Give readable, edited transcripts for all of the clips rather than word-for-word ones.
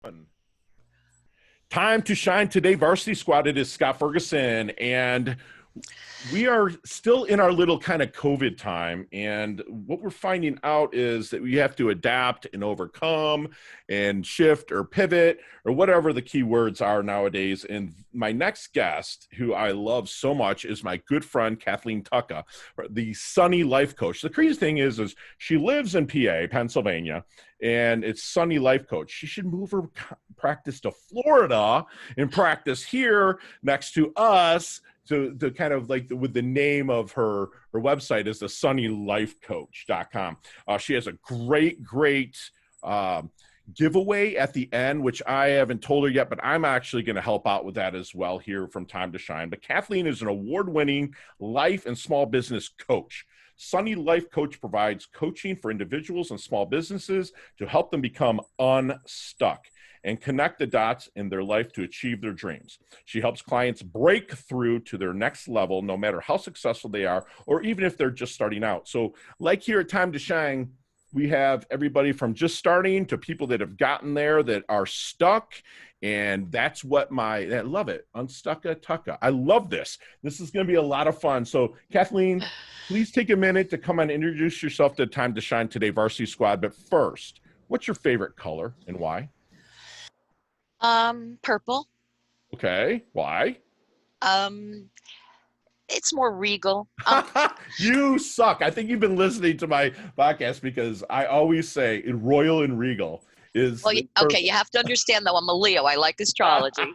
One. Time to shine today, varsity squad. It is Scott Ferguson, and we are still in our little kind of COVID time. And what we're finding out is that we have to adapt and overcome and shift or pivot or whatever the key words are nowadays. And my next guest, who I love so much, is my good friend, Kathleen Tucka, the Sunny Life Coach. The crazy thing is she lives in PA, Pennsylvania, and it's Sunny Life Coach. She should move her practice to Florida and practice here next to us to kind of like with the name of her website is the sunnylifecoach.com. She has a great giveaway at the end, which I haven't told her yet, but I'm actually going to help out with that as well here from Time to Shine. But Kathleen is an award-winning life and small business coach. Sunny Life Coach provides coaching for individuals and small businesses to help them become unstuck and connect the dots in their life to achieve their dreams. She helps clients break through to their next level, no matter how successful they are, or even if they're just starting out. So like here at Time to Shine, we have everybody from just starting to people that have gotten there that are stuck. And that's what I love it. Unstucka Tucka. I love this. This is going to be a lot of fun. So Kathleen, please take a minute to come and introduce yourself to Time to Shine Today Varsity Squad. But first, what's your favorite color and why? Purple. Okay. Why? Um, it's more regal. You suck. I think you've been listening to my podcast because I always say royal and regal is Well, okay, you have to understand though, I'm a Leo. I like astrology.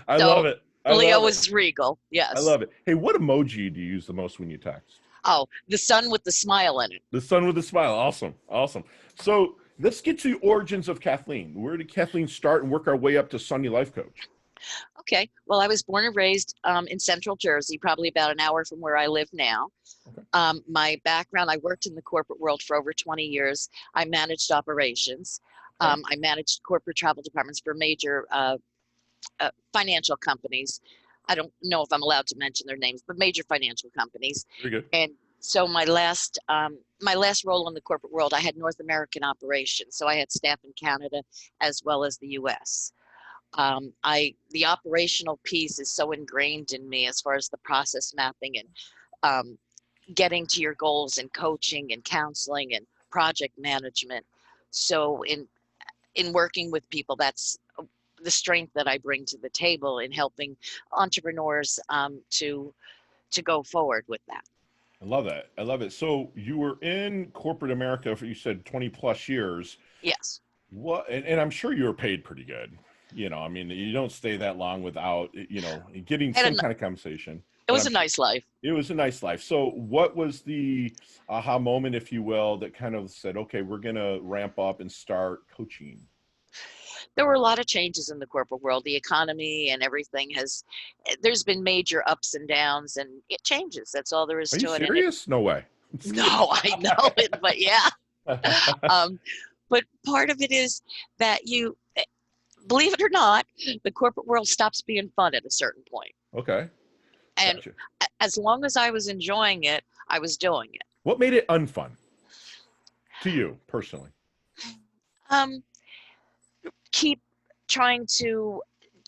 I love So it. I love Leo it. is regal. I Yes. love it. Hey, what emoji do you use the most when you text? Oh, the sun with the smile in it. The sun with a smile. Awesome. Awesome. So let's get to the origins of Kathleen. Where did Kathleen start and work our way up to Sunny Life Coach? Okay. Well, I was born and raised in Central Jersey, probably about an hour from where I live now. Okay. My background, I worked in the corporate world for over 20 years. I managed operations. Okay. I managed corporate travel departments for major financial companies. I don't know if I'm allowed to mention their names, but major financial companies. Very good. And so my last role in the corporate world, I had North American operations. So I had staff in Canada as well as the U.S. The operational piece is so ingrained in me as far as the process mapping and getting to your goals and coaching and counseling and project management. So in working with people, that's the strength that I bring to the table in helping entrepreneurs to go forward with that. I love that. I love it. So you were in corporate America for, you said, 20 plus years. Yes. What, and I'm sure you were paid pretty good. I mean, you don't stay that long without, getting some kind of compensation. It But was I'm a nice life. It was a nice life. So what was the aha moment, if you will, that kind of said, okay, we're going to ramp up and start coaching? There were a lot of changes in the corporate world. The economy and everything there's been major ups and downs, and it changes. That's all there is Are you to it. And it, serious? No way. no, I know it, but yeah. Um, but part of it is that believe it or not, the corporate world stops being fun at a certain point. Okay. And Gotcha. as long as I was enjoying it, I was doing it. What made it unfun to you personally? Um, Keep trying to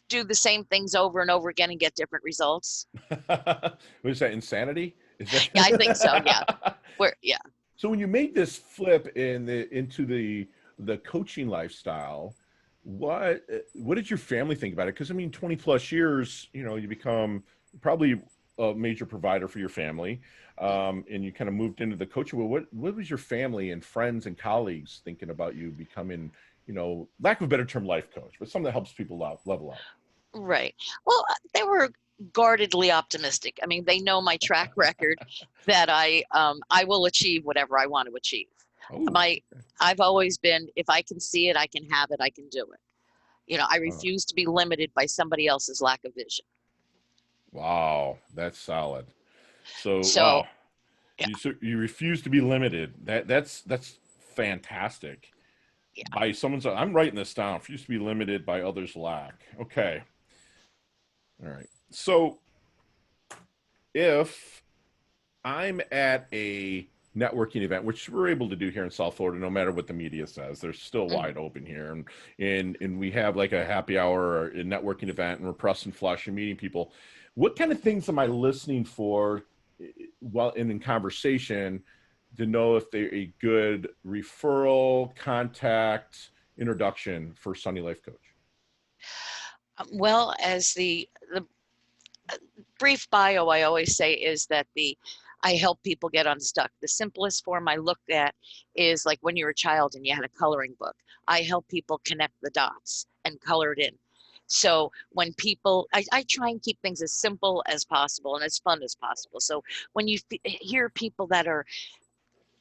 do the same things over and over again and get different results. What is that, insanity? Is that... Yeah, I think so. Yeah. Yeah. So when you made this flip into the coaching lifestyle, what did your family think about it? Because I mean, 20 plus years, you become probably a major provider for your family, and you kind of moved into the coaching. Well, what was your family and friends and colleagues thinking about you becoming, lack of a better term, life coach, but something that helps people level up? Right. Well, they were guardedly optimistic. I mean, they know my track record that I will achieve whatever I want to achieve. Oh, My I've always been, if I can see it, I can have it, I can do it. I uh, refuse to be limited by somebody else's lack of vision. wow, that's solid. So So, wow, yeah, you refuse to be limited. That's fantastic. yeah. By someone's, I'm writing this down. Refuse to be limited by others' lack. Okay, all right. So if I'm at a networking event, which we're able to do here in South Florida, no matter what the media says. They're still Mhm. wide open here. And we have like a happy hour or a networking event, and we're pressing flush and meeting people. What kind of things am I listening for while in conversation to know if they're a good referral, contact, introduction for Sunny Life Coach? Well, as the brief bio I always say is that I help people get unstuck. The simplest form I looked at is like when you were a child and you had a coloring book. I help people connect the dots and color it in. So when people, I try and keep things as simple as possible and as fun as possible. So when you hear people that are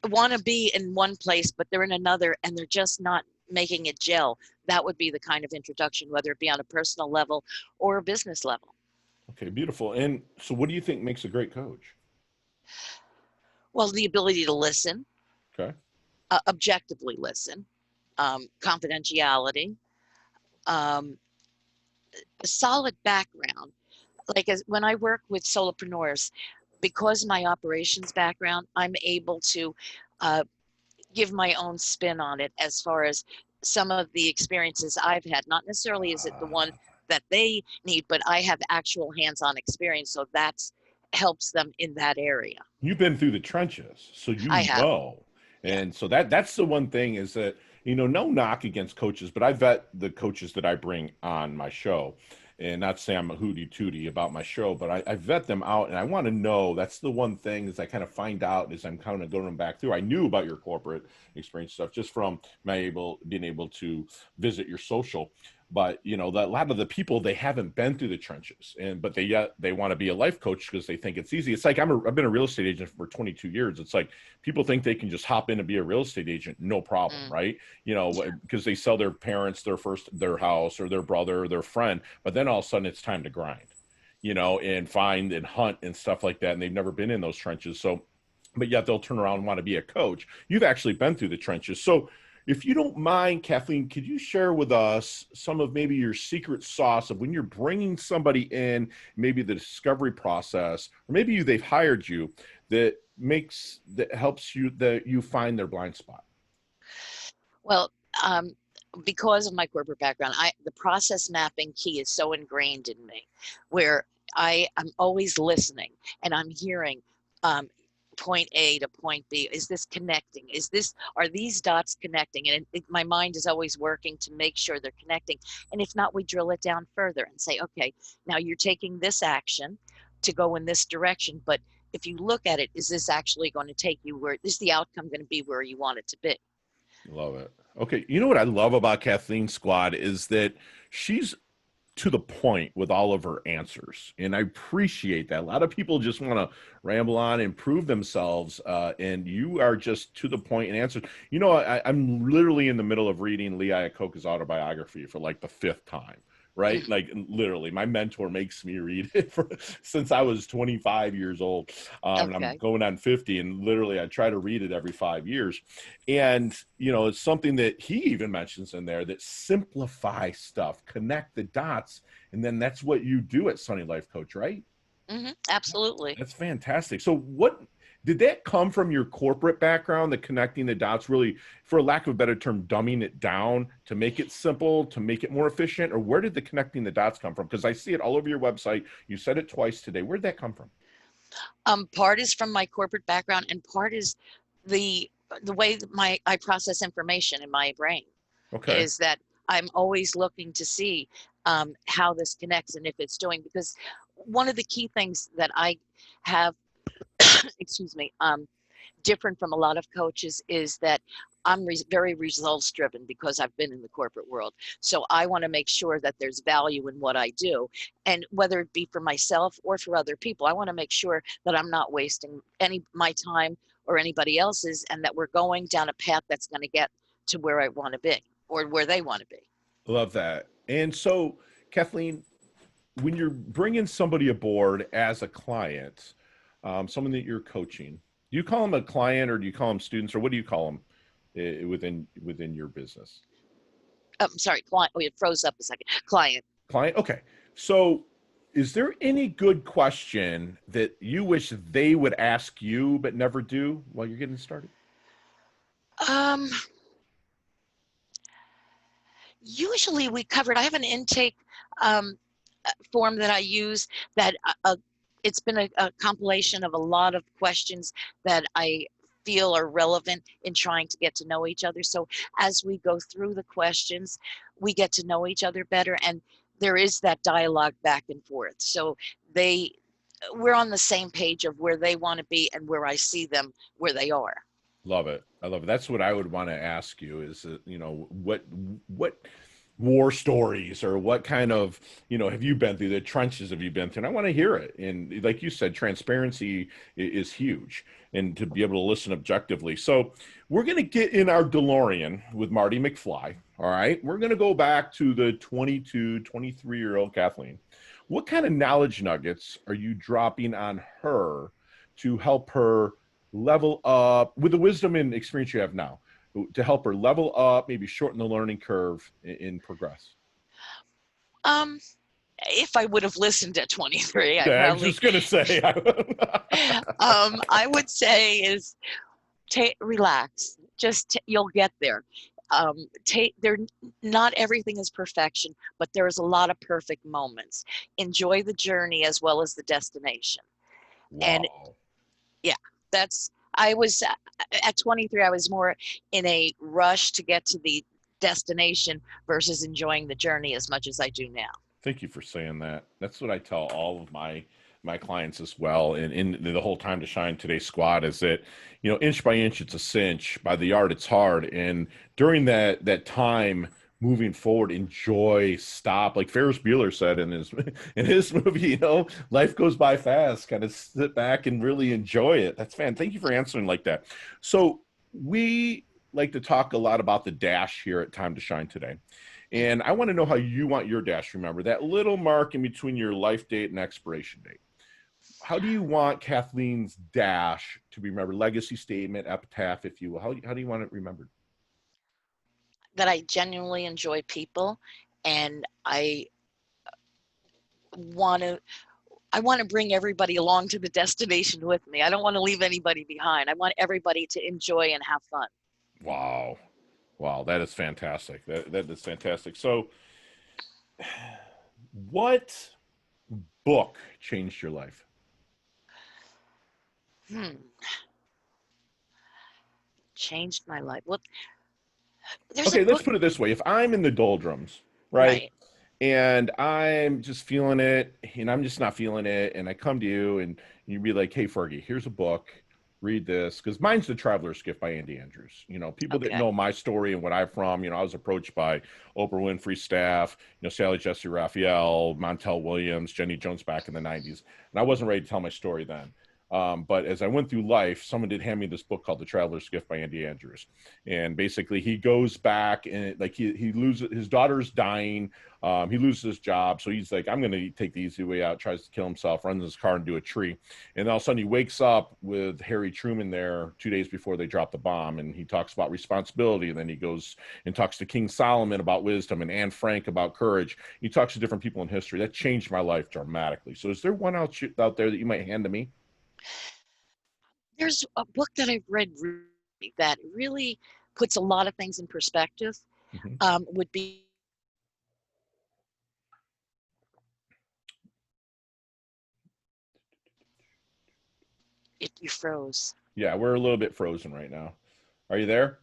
want to be in one place, but they're in another and they're just not making it gel, that would be the kind of introduction, whether it be on a personal level or a business level. Okay, beautiful. And so what do you think makes a great coach? Well, the ability to listen, Okay. objectively listen, confidentiality, um, a solid background. Like when I work with solopreneurs, because of my operations background, I'm able to uh, give my own spin on it as far as some of the experiences I've had. Not necessarily is it the one that they need, but I have actual hands-on experience, so that's helps them in that area. You've been through the trenches, so I you have, know. yeah. And so that's the one thing is that, no knock against coaches, but I vet the coaches that I bring on my show. And not say I'm a hooty tooty about my show, but I vet them out and I want to know. That's the one thing is I kind of find out as I'm kind of going back through. I knew about your corporate experience stuff just from being able to visit your social. But that a lot of the people, they haven't been through the trenches, but they want to be a life coach because they think it's easy. It's like I've been a real estate agent for 22 years. It's like people think they can just hop in and be a real estate agent, no problem, Mm, right? yeah. Because they sell their parents their house or their brother or their friend, but then all of a sudden it's time to grind, and find and hunt and stuff like that, and they've never been in those trenches. So, but yet they'll turn around and want to be a coach. You've actually been through the trenches, so if you don't mind, Kathleen, could you share with us some of maybe your secret sauce of when you're bringing somebody in, maybe the discovery process, or maybe they've hired you, that helps you that you find their blind spot? Well, um, because of my corporate background, the process mapping key is so ingrained in me, where I'm always listening and I'm hearing um, point A to point B. Is this connecting? Are these dots connecting? And my mind is always working to make sure they're connecting. And if not, we drill it down further and say, okay, now you're taking this action to go in this direction, but if you look at it, is this actually going to take you is the outcome going to be where you want it to be? Love it. Okay, you know what I love about Kathleen Squad is that she's to the point with all of her answers, and I appreciate that. A lot of people just want to ramble on and prove themselves, and you are just to the point and answers. I'm literally in the middle of reading Lee Iacocca's autobiography for like the fifth time, right? Mhm. Like literally, my mentor makes me read it since I was 25 years old, and I'm Okay. going on 50, and literally I try to read it every 5 years. And it's something that he even mentions in there, that simplify stuff, connect the dots, and then that's what you do at Sunny Life Coach, right? Absolutely. That's fantastic. So what did that come from your corporate background, the connecting the dots, really, for lack of a better term, dumbing it down to make it simple, to make it more efficient? Or where did the connecting the dots come from? Because I see it all over your website. You said it twice today. Where did that come from? Part is from my corporate background, and part is the the way that I process information in my brain Okay. is that I'm always looking to see how this connects and if it's doing, because one of the key things that I have, excuse me, different from a lot of coaches is that I'm very results driven because I've been in the corporate world. So I want to make sure that there's value in what I do. And whether it be for myself or for other people, I want to make sure that I'm not wasting any my time or anybody else's, and that we're going down a path that's going to get to where I want to be or where they want to be. Love that. And so, Kathleen, when you're bringing somebody aboard as a client, someone that you're coaching, do you call them a client or do you call them students, or what do you call them within your business? I'm sorry, client. Oh, it froze up a second. Client. Client. Okay. So is there any good question that you wish they would ask you but never do while you're getting started? Um, Usually we covered, I have an intake um, form that I use that it's been a compilation of a lot of questions that I feel are relevant in trying to get to know each other. So as we go through the questions, we get to know each other better, and there is that dialogue back and forth. So we're on the same page of where they want to be and where I see them where they are. Love it. I love it. That's what I would want to ask you is, what war stories or what kind of, have you been through, the trenches have you been through? And I want to hear it. And like you said, transparency is huge, and to be able to listen objectively. So we're going to get in our DeLorean with Marty McFly. All right. We're going to go back to the 22, 23-year-old Kathleen. What kind of knowledge nuggets are you dropping on her to help her level up with the wisdom and experience you have now, to help her level up, maybe shorten the learning curve and progress? Um, if I would have listened at 23, I Yeah, I was probably, just going to say. I would say is relax. You'll get there. There, not everything is perfection, but there's a lot of perfect moments. Enjoy the journey as well as the destination. And Wow. yeah, I was at 23, I was more in a rush to get to the destination versus enjoying the journey as much as I do now. Thank you for saying that. That's what I tell all of my clients as well. And in the whole Time to Shine Today squad is that, inch by inch, it's a cinch. By the yard, it's hard. And during that time moving forward, enjoy, stop. Like Ferris Bueller said in his movie, life goes by fast. Kind of sit back and really enjoy it. That's fan. Thank you for answering like that. So we like to talk a lot about the dash here at Time to Shine Today. And I want to know how you want your dash remembered, that little mark in between your life date and expiration date. How do you want Kathleen's dash to be remembered? Legacy statement, epitaph, if you will. How do you want it remembered? That I genuinely enjoy people, and want to I want to bring everybody along to the destination with me. I don't want to leave anybody behind. I want everybody to enjoy and have fun. Wow. Wow, that is fantastic. That is fantastic. So, what book changed your life? Hmm. Changed my life. Well, there's a Okay, let's book, put it this way. If I'm in the doldrums, right? right? And I'm just feeling it, and I'm just not feeling it, and I come to you, and you'd be like, "Hey, Fergie, here's a book. Read this." Because mine's The Traveler's Gift by Andy Andrews. People that Okay. know my story and what I'm from. I was approached by Oprah Winfrey staff, Sally Jesse Raphael, Montel Williams, Jenny Jones back in the '90s, and I wasn't ready to tell my story then. But as I went through life, someone did hand me this book called The Traveler's Gift by Andy Andrews, and basically he goes back and like he loses his daughter's dying. He loses his job, so he's like, I'm going to take the easy way out, tries to kill himself, runs his car into a tree, and all of a sudden he wakes up with Harry Truman there 2 days before they drop the bomb, and he talks about responsibility, and then he goes and talks to King Solomon about wisdom and Anne Frank about courage. He talks to different people in history. That changed my life dramatically. So is there one out there that you might hand to me? There's a book that I've read that really puts a lot of things in perspective. Mm-hmm. Would be you froze. Yeah, we're a little bit frozen right now. Are you there?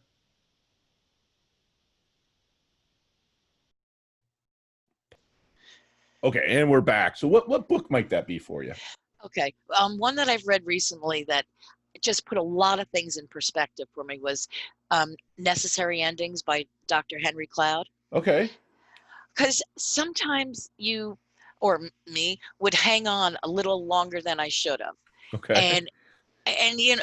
Okay, and we're back. So what book might that be for you? Okay. One that I've read recently that just put a lot of things in perspective for me was Necessary Endings by Dr. Henry Cloud. Okay. Because sometimes you or me would hang on a little longer than I should have. Okay. And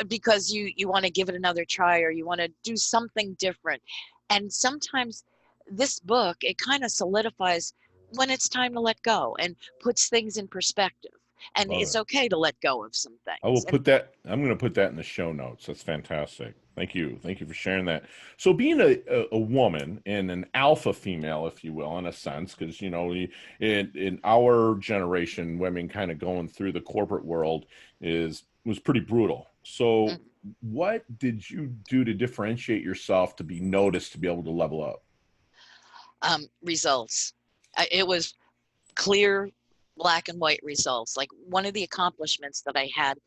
because you want to give it another try, or you want to do something different. And sometimes this book, it kind of solidifies when it's time to let go and puts things in perspective. And Love it's it. okay to let go of some I will things. And put that, I'm going to put that in the show notes. That's fantastic. Thank you. Thank you for sharing that. So being a woman and an alpha female, if you will, in a sense, because, you know, in our generation, women kind of going through the corporate world was pretty brutal. So mm, what did you do to differentiate yourself to be noticed, to be able to level up? results. It was clear, black and white results. Like one of the accomplishments that I had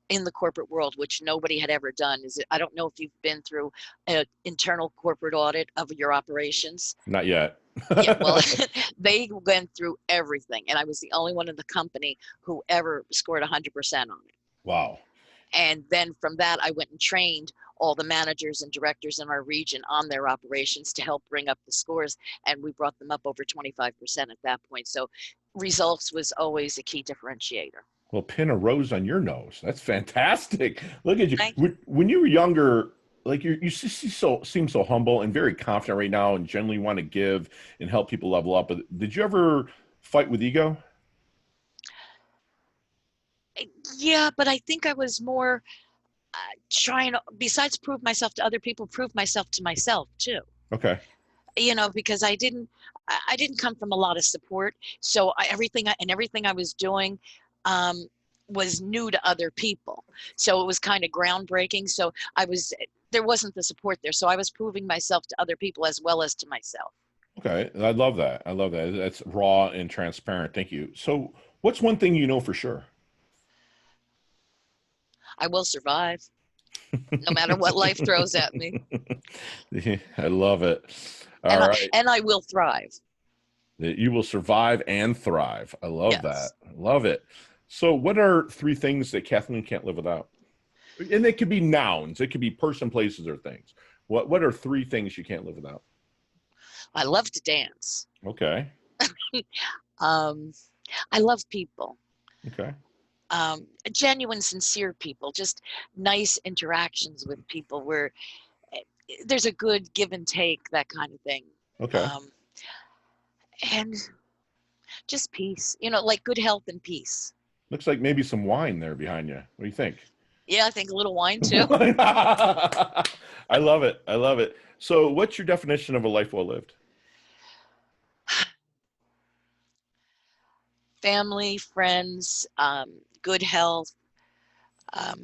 in the corporate world, which nobody had ever done, is I don't know if you've been through an internal corporate audit of your operations. Not yet. Yeah, well, they went through everything, and I was the only one in the company who ever scored 100% on it. Wow. And then from that, I went and trained all the managers and directors in our region on their operations to help bring up the scores. And we brought them up over 25% at that point. So results was always a key differentiator. Well, pin a rose on your nose. That's fantastic. Look at you. Thank you. When you were younger, like you seem so humble and very confident right now, and generally want to give and help people level up. But did you ever fight with ego? Yeah, but I think I was more trying to, besides prove myself to other people, prove myself to myself too. Okay. You know, because I didn't come from a lot of support. So everything I was doing um, was new to other people. So it was kind of groundbreaking. So there wasn't the support there. So I was proving myself to other people as well as to myself. Okay. I love that. I love that. That's raw and transparent. Thank you. So, what's one thing you know for sure? I will survive no matter what life throws at me. Yeah, I love it. And All right. I will thrive. That you will survive and thrive. I love that. Yes. I love it. So, what are three things that Kathleen can't live without? And it could be nouns, it could be person, places, or things. What are three things you can't live without? I love to dance. Okay. Um, I love people. Okay. Genuine, sincere people, just nice interactions with people where there's a good give and take, that kind of thing. Okay. Um, and just peace, you know, like good health and peace. Looks like maybe some wine there behind you. What do you think? Yeah, I think a little wine too. I love it. I love it. So, what's your definition of a life well lived? Family, friends, good health.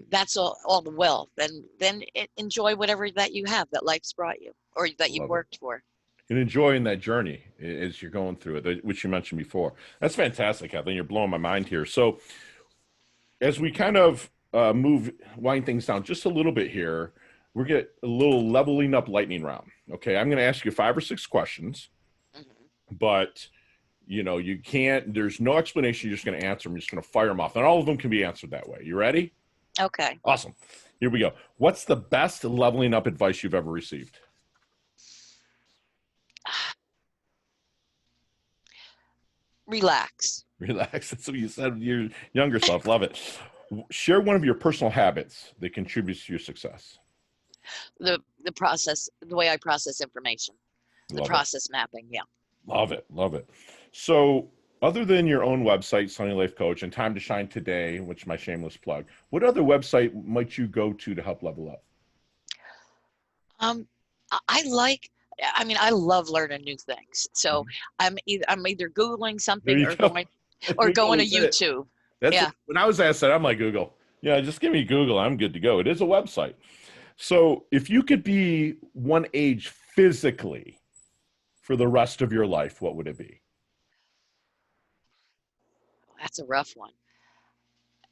That's all the wealth. And then enjoy whatever that you have that life's brought you or that you've Love it. worked for. And enjoying that journey as you're going through it, which you mentioned before. That's fantastic, Kathleen. You're blowing my mind here. So, as we kind of wind things down just a little bit here, we're get a little leveling up lightning round. Okay, I'm going to ask you 5 or 6 questions, Hmm. but you know you can't. There's no explanation. You're just going to answer them. You're just going to fire them off, and all of them can be answered that way. You ready? Okay. Awesome. Here we go. What's the best leveling up advice you've ever received? Relax. Relax. That's what you said. Your younger self. Love it. Share one of your personal habits that contributes to your success. The process, the way I process information, the Love it. process mapping. Yeah. Love it. Love it. So, other than your own website, Sunny Life Coach, and Time to Shine Today, which is my shameless plug, what other website might you go to help level up? Um, I like, I mean, I love learning new things. So Mhm. I'm either Googling There something you go. or Google going to is it. YouTube. That's Yeah. when I was asked that, I'm like, Google. Yeah, just give me Google. I'm good to go. It is a website. So, if you could be one age physically for the rest of your life, what would it be? That's a rough one.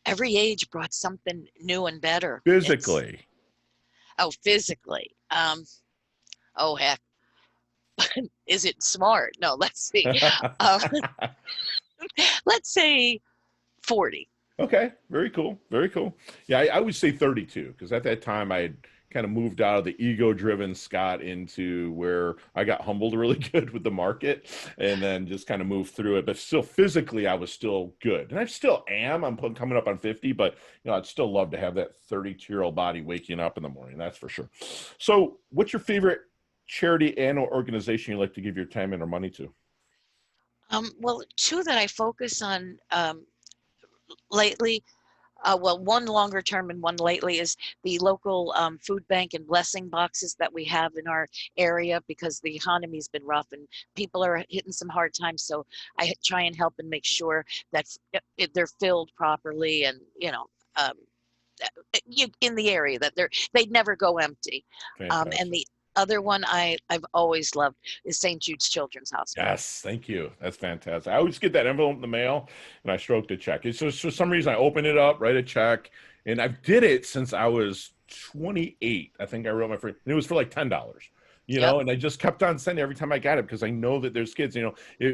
Every age brought something new and better. Physically. Physically. Oh heck. Is it smart? No, let's see. Um, let's say 40. Okay, very cool. Very cool. Yeah, I would say 32 because at that time I had kind of moved out of the ego-driven Scott into where I got humbled really good with the market and then just kind of moved through it. But still, physically, I was still good, and I still am. I'm coming up on 50, but you know, I'd still love to have that 32-year-old body waking up in the morning. That's for sure. So, what's your favorite charity and or organization you like to give your time and or money to? Well, two that I focus on lately, well, one longer term and one lately is the local food bank and blessing boxes that we have in our area, because the economy's been rough and people are hitting some hard times. So I try and help and make sure that they're filled properly, and um, in the area, that they'd never go empty. And Fantastic. the other one I've always loved is St. Jude's Children's Hospital. Yes, thank you. That's fantastic. I always get that envelope in the mail and I stroke the check. It's just for some reason I open it up, write a check, and I've did it since I was 28. I think I wrote my first, and it was for like $10, Yep. and I just kept on sending every time I got it because I know that there's kids,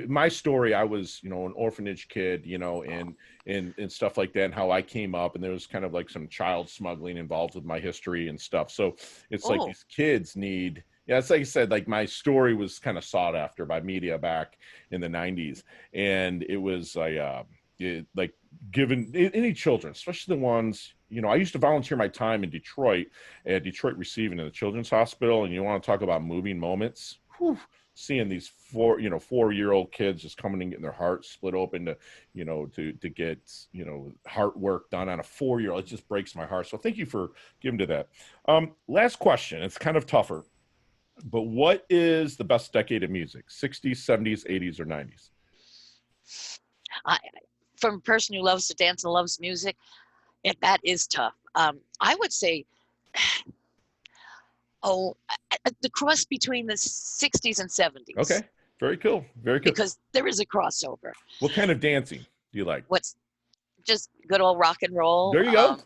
my story, I was, an orphanage kid, and stuff like that, and how I came up, and there was kind of like some child smuggling involved with my history and stuff. So it's like Oh, these kids need. Yeah, it's like I said, like my story was kind of sought after by media back in the 90s. And it was like given any children, especially the ones, I used to volunteer my time in Detroit at Detroit Receiving in the Children's Hospital. And you want to talk about moving moments? Whew, seeing these 4-year-old kids just coming and getting their hearts split open to get, heart work done on a 4-year-old. It just breaks my heart. So thank you for giving to that. Last question. It's kind of tougher. But what is the best decade of music? 60s, 70s, 80s, or 90s? I, from a person who loves to dance and loves music, that is tough. I would say, oh, the cross between the 60s and 70s, Okay. Very cool. Very cool. because there is a crossover. What kind of dancing do you like? What's just good old rock and roll. There you go.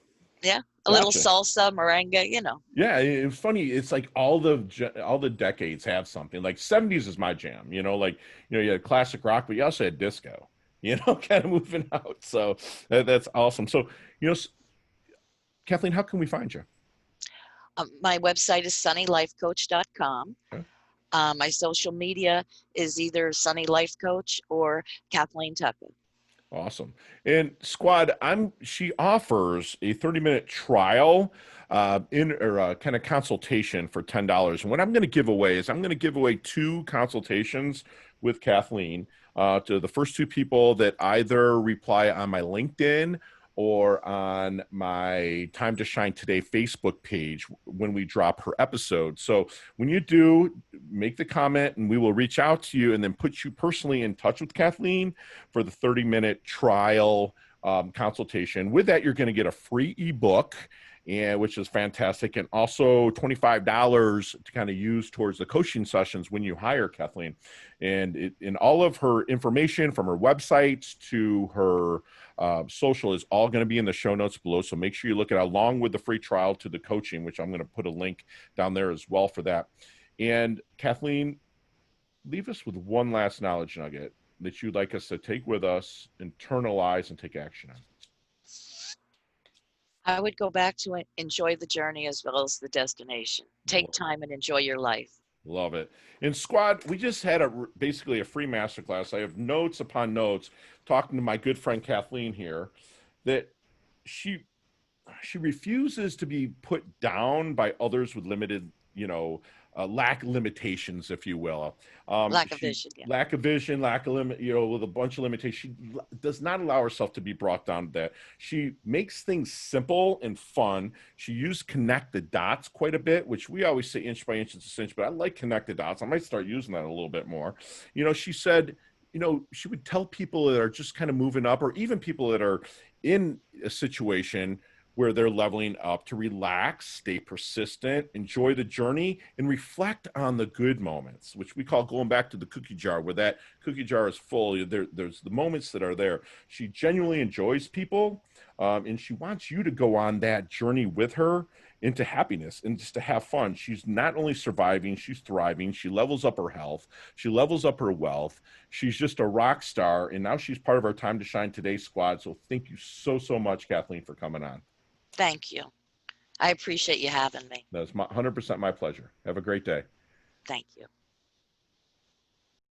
Yeah, a little Gotcha. salsa, merengue. Yeah, it's funny. It's like all the decades have something. Like 70s is my jam. Like you had classic rock, but you also had disco. Kind of moving out. So that's awesome. So Kathleen, how can we find you? My website is sunnylifecoach.com. Okay. My social media is either Sunny Life Coach or Kathleen Tucka. Awesome. And Squad, she offers a 30-minute trial kind of consultation for $10. And what I'm going to give away is I'm going to give away 2 consultations with Kathleen to the first 2 people that either reply on my LinkedIn or on my Time to Shine Today Facebook page when we drop her episode. So when you do, make the comment and we will reach out to you and then put you personally in touch with Kathleen for the 30-minute trial consultation. With that, you're going to get a free ebook, which is fantastic, and also $25 to kind of use towards the coaching sessions when you hire Kathleen. And in all of her information, from her websites to her social, is all going to be in the show notes below. So make sure you look at it along with the free trial to the coaching, which I'm going to put a link down there as well for that. And Kathleen, leave us with one last knowledge nugget that you'd like us to take with us, internalize, and take action on. I would go back to it, enjoy the journey as well as the destination. Take time and enjoy your life. Love it. And Squad, we just had basically a free masterclass. I have notes upon notes talking to my good friend Kathleen here, that she refuses to be put down by others with limited, lack limitations, if you will. Lack of vision. Yeah. Lack of vision, lack of with a bunch of limitations. She does not allow herself to be brought down to that. She makes things simple and fun. She used connect the dots quite a bit, which we always say inch by inch, it's a cinch, but I like connect the dots. I might start using that a little bit more. She said, she would tell people that are just kind of moving up, or even people that are in a situation where they're leveling up, to relax, stay persistent, enjoy the journey, and reflect on the good moments, which we call going back to the cookie jar, where that cookie jar is full. There's the moments that are there. She genuinely enjoys people, and she wants you to go on that journey with her into happiness and just to have fun. She's not only surviving, she's thriving. She levels up her health. She levels up her wealth. She's just a rock star, and now she's part of our Time to Shine Today squad. So thank you so, so much, Kathleen, for coming on. Thank you. I appreciate you having me. That's 100% my pleasure. Have a great day. Thank you.